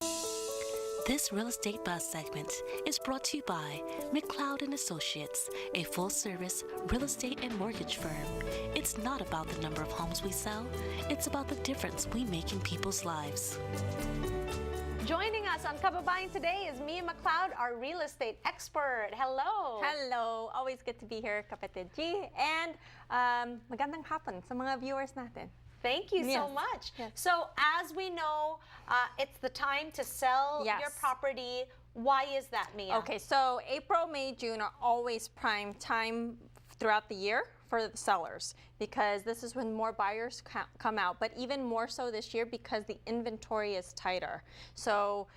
This real estate buzz segment is brought to you by McLeod and Associates, a full-service real estate and mortgage firm. It's not about the number of homes we sell, it's about the difference we make in people's lives. Joining us on Kababayan Today is Mia McLeod, our real estate expert. Hello! Hello! Always good to be here, Kapatid G. And magandang hapon sa mga viewers natin. Thank you so much. Yes. So as we know, it's the time to sell your property. Why is that, Mia? Okay, so April, May, June are always prime time throughout the year for the sellers because this is when more buyers come out, but even more so this year because the inventory is tighter. So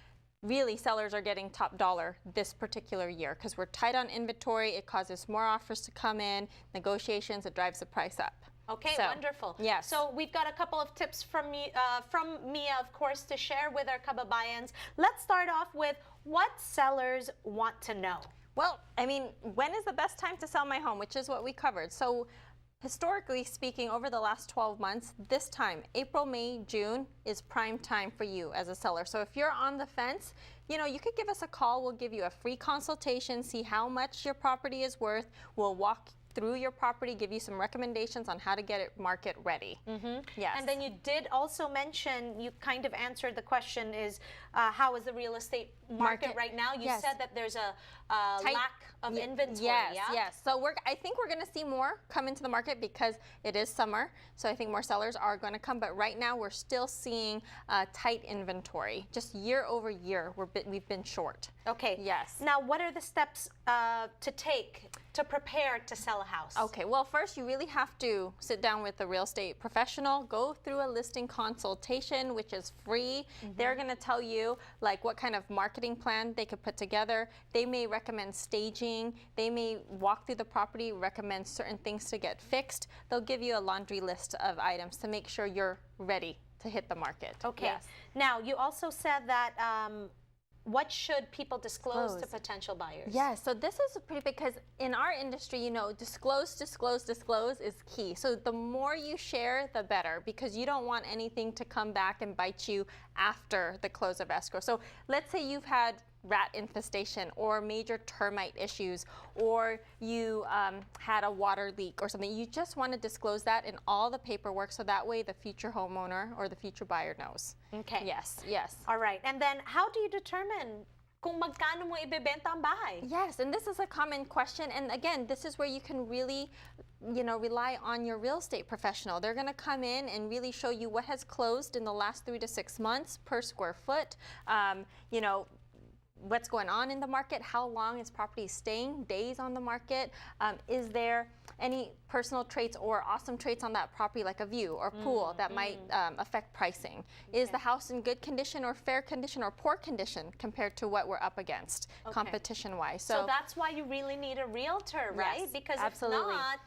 really, sellers are getting top dollar this particular year because we're tight on inventory. It causes more offers to come in, negotiations, it drives the price up. Okay, so, wonderful. Yes. So we've got a couple of tips from Mia, of course, to share with our Kababayans. Let's start off with what sellers want to know. Well, I mean, when is the best time to sell my home, which is what we covered. So historically speaking, over the last 12 months, this time, April, May, June, is prime time for you as a seller. So if you're on the fence, you know, you could give us a call. We'll give you a free consultation, see how much your property is worth. We'll walk through your property, give you some recommendations on how to get it market ready. Yes. And then you did also mention, you kind of answered the question is, how is the real estate market right now? You said that there's a lack of inventory. Yes. So I think we're going to see more come into the market because it is summer. So I think more sellers are going to come. But right now we're still seeing tight inventory. Just year over year, we've been short. Okay. Yes. Now, what are the steps to take to prepare to sell a house? Okay, well, first you really have to sit down with a real estate professional, go through a listing consultation, which is free. They're going to tell you like what kind of marketing plan they could put together. They may recommend staging. They may walk through the property, recommend certain things to get fixed. They'll give you a laundry list of items to make sure you're ready to hit the market. Okay. Yes. Now, you also said that what should people disclose to potential buyers? Yeah, so this is pretty big because in our industry, you know, disclose is key. So the more you share, the better, because you don't want anything to come back and bite you after the close of escrow. So let's say you've had rat infestation or major termite issues, or you had a water leak or something. You just want to disclose that in all the paperwork so that way the future homeowner or the future buyer knows. Okay. Yes. All right. And then how do you determine kung magkano mo ibebenta ang bahay? Yes, and this is a common question. And again, this is where you can really, you know, rely on your real estate professional. They're going to come in and really show you what has closed in the last 3 to 6 months per square foot. You know, what's going on in the market, how long is property staying, days on the market, is there any personal traits or awesome traits on that property like a view or pool that might affect pricing. Is the house in good condition or fair condition or poor condition compared to what we're up against competition-wise? So that's why you really need a realtor, right? Yes, because absolutely. if not,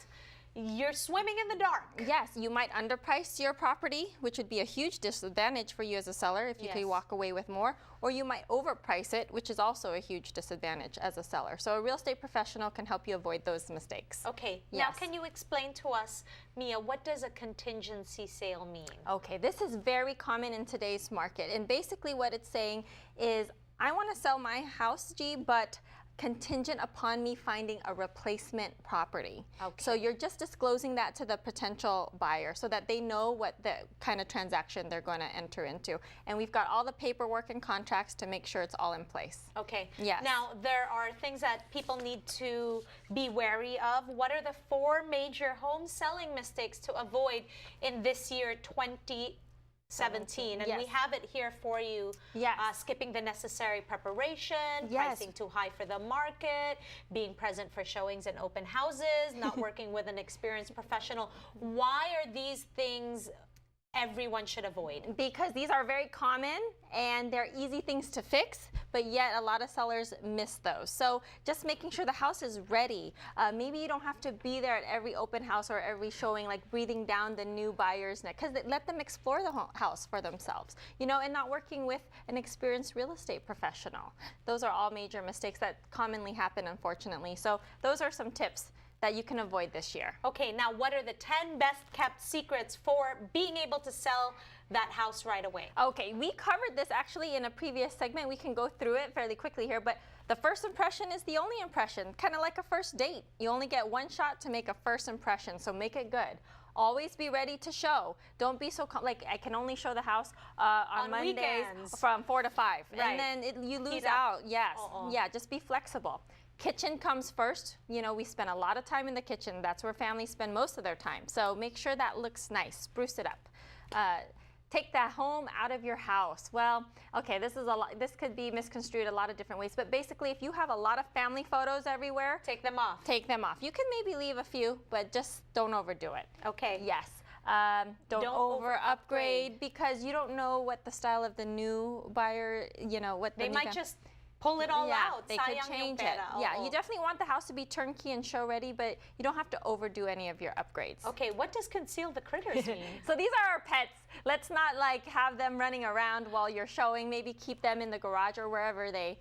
you're swimming in the dark. Yes, you might underprice your property, which would be a huge disadvantage for you as a seller if you could walk away with more, or you might overprice it, which is also a huge disadvantage as a seller. So a real estate professional can help you avoid those mistakes. Okay, now can you explain to us, Mia, what does a contingency sale mean? Okay, this is very common in today's market, and basically what it's saying is, I want to sell my house, G, but contingent upon me finding a replacement property. So you're just disclosing that to the potential buyer so that they know what the kind of transaction they're going to enter into. And we've got all the paperwork and contracts to make sure it's all in place. Okay. Yes. Now, there are things that people need to be wary of. What are the 4 major home selling mistakes to avoid in this year, 2017, and we have it here for you. Skipping the necessary preparation, pricing too high for the market, being present for showings and open houses, not working with an experienced professional. Why are these things everyone should avoid? Because these are very common and they're easy things to fix, but yet a lot of sellers miss those. So just making sure the house is ready. Maybe you don't have to be there at every open house or every showing, like breathing down the new buyer's neck, because let them explore the house for themselves, you know, and not working with an experienced real estate professional. Those are all major mistakes that commonly happen, unfortunately. So those are some tips that you can avoid this year. Okay, now what are the 10 best kept secrets for being able to sell that house right away? Okay, we covered this actually in a previous segment. We can go through it fairly quickly here, but the first impression is the only impression, kind of like a first date. You only get one shot to make a first impression, so make it good. Always be ready to show. Don't be so like I can only show the house on Mondays weekends. from 4 to 5, Right. and then you lose Heat up. out. Yes, yeah. Just be flexible. Kitchen comes first. You know, we spend a lot of time in the kitchen. That's where families spend most of their time. So make sure that looks nice. Spruce it up. Take that home out of your house. Well, okay, this is a lot. This could be misconstrued a lot of different ways, but basically, if you have a lot of family photos everywhere, Take them off. take them off. You can maybe leave a few, but just don't overdo it. Okay. Yes. Don't over upgrade because you don't know what the style of the new buyer, you know, what They the might just pull it all out. They could Sayang yung change it. pera. Yeah, Oo. you definitely want the house to be turnkey and show ready, but you don't have to overdo any of your upgrades. Okay, what does conceal the critters mean? So these are our pets. Let's not like have them running around while you're showing. Maybe keep them in the garage or wherever they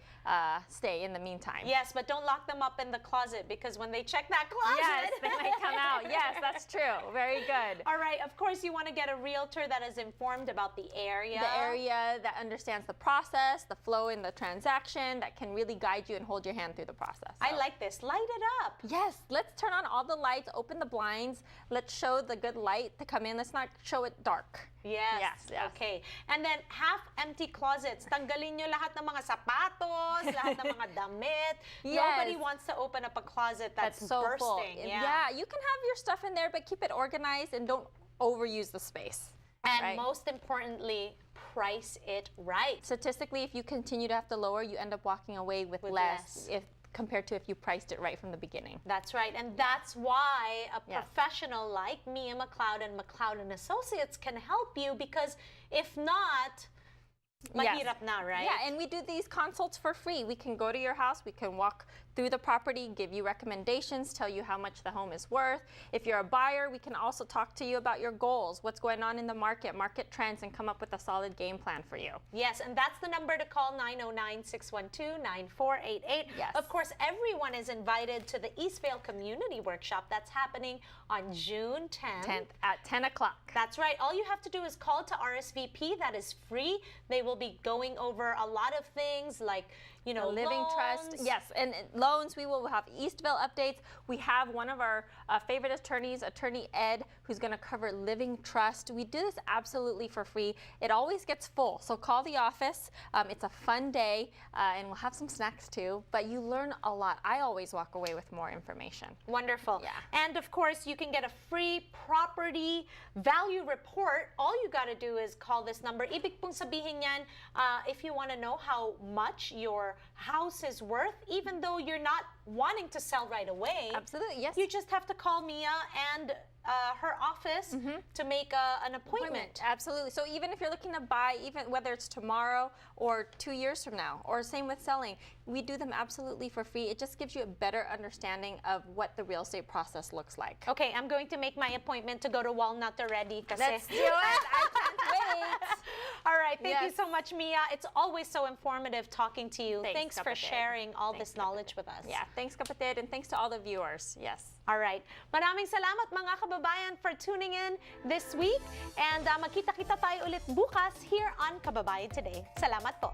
stay in the meantime. Yes, but don't lock them up in the closet because when they check that closet, Yes, they might come out. Yes, that's true. Very good. All right, of course you want to get a realtor that is informed about the area. The area that understands the process, the flow in the transaction, that can really guide you and hold your hand through the process. I like this. Light it up. Yes, let's turn on all the lights, open the blinds. Let's show the good light to come in. Let's not show it dark. Yes. Yes. Okay. And then half-empty closets. Tanggalin nyo lahat ng mga sapatos, lahat ng mga damit. Yes. Nobody wants to open up a closet that's so bursting. full. Yeah. You can have your stuff in there, but keep it organized and don't overuse the space. And right? most importantly, price it right. Statistically, if you continue to have to lower, you end up walking away with less compared to if you priced it right from the beginning. That's right, and that's why a Yes. professional like Mia McLeod and Associates can help you, because if not, mahirap na, right? Yeah, and we do these consults for free. We can go to your house, we can walk through the property, give you recommendations, tell you how much the home is worth. If you're a buyer, we can also talk to you about your goals, what's going on in the market trends, and come up with a solid game plan for you. Yes, and that's the number to call, 909-612-9488. Yes. Of course, everyone is invited to the Eastvale Community Workshop that's happening on June 10th. At 10 o'clock. That's right. All you have to do is call to RSVP. That is free. They will be going over a lot of things like, you know, Living loans. trust, yes, and loans. We will have Eastvale updates. We have one of our favorite attorneys, Attorney Ed, who's going to cover living trust. We do this absolutely for free. It always gets full, so call the office. It's a fun day, and we'll have some snacks too, but you learn a lot. I always walk away with more information. Wonderful. Yeah. And of course, you can get a free property value report. All you got to do is call this number. Ibig pong sabihin yan, if you want to know how much your house is worth, even though you're not wanting to sell right away. Absolutely, yes. You just have to call Mia and her office to make an appointment. Absolutely. So even if you're looking to buy, even whether it's tomorrow or 2 years from now, or same with selling, we do them absolutely for free. It just gives you a better understanding of what the real estate process looks like. Okay, I'm going to make my appointment to go to Walnut already. Kasi Let's do it. I can't wait. All right, thank you Yes. so much, Mia. It's always so informative talking to you. Thanks for kapatid. sharing all Thanks, this knowledge with us. Yeah, thanks kapatid, and thanks to all the viewers. Yes. All right. Maraming salamat mga kababayan for tuning in this week. And magkita-kita tayo ulit bukas here on Kababayan Today. Salamat po.